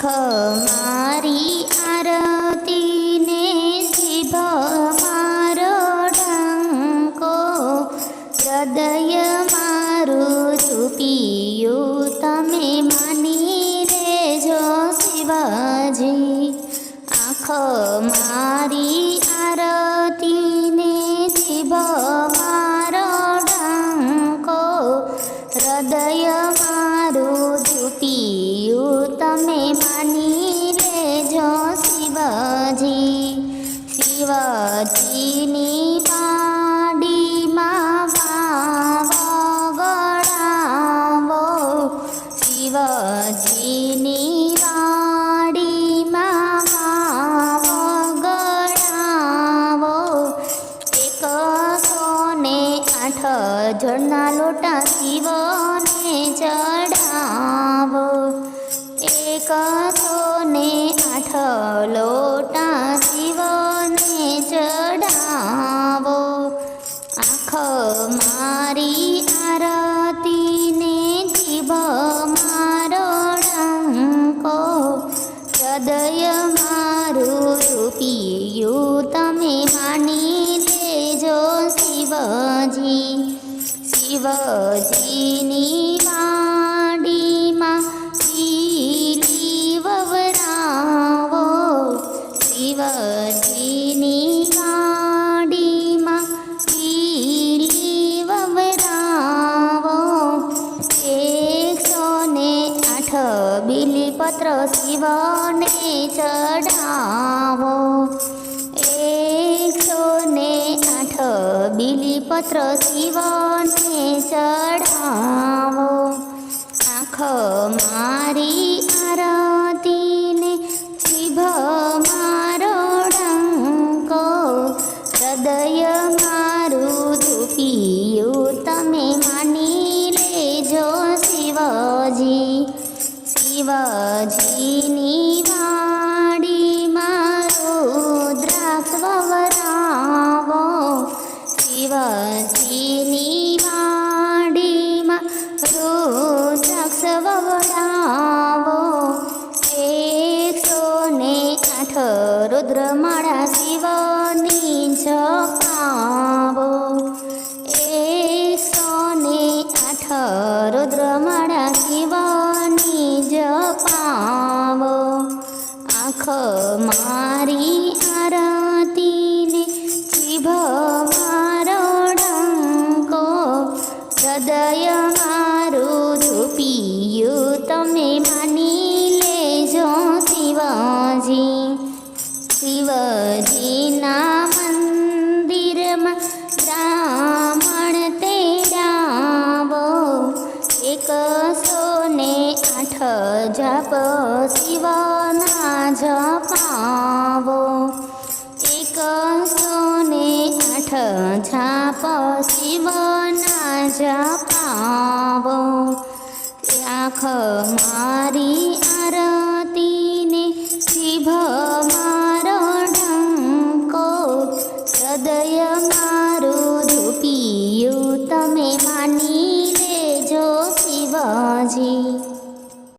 આંખ મારી આરતીને જીભ મારો ડંકો, હૃદય મારું રૂપિયું તમે માની લેજો શિવજી। આંખ મારી આરતીને જીભ મારો ડંકો, હૃદય મારું રૂપિયું તમે માની લેજો શિવજી। શિવજીની વાડીમાં વાવ ગળાવો, શિવજીની વાડીમાં વાવ ગળાવો, 108 જળના લોટા શિવને ચડાવો, 108 લોટા શિવને ચડાવો। આંખ મારી આરતીને જીભ મારો ડંકો, હૃદય મારું રૂપિયું તમે માની લેજો શિવજી। શિવજીની વાડીમાં ખીલી વવરાવો, શિવજીની વાડીમાં ખીલી વવરાવો, 108 બીલીપત્ર શિવને ચડાવો, 108 બીલીપત્ર શિવને ચડાવો। આંખ મારી આરતીને જીભ મારો ડંકો, હૃદય મારું રૂપિયું તમે માની લેજો શિવજી। શિવજીની વાડીમાં રુદ્રાક્ષ વવરાવો, શિવજીની વાડીમાં રુદ્રાક્ષ વવરાવો, 108 રુદ્રમાળા શિવની જપાવો, 108 રુદ્રમાળા શિવની જપાવો। આંખ મારી આરતીને જીભ મારો ડંકો, હૃદય મારું રૂપિયું તમે માની લેજો શિવજી। શિવજીના મંદિરમાં બ્રાહ્મણ તેડાવો, 108 જાપ શિવના જપાવો, 108 જાપ શિવના જપાવો। આંખ મારી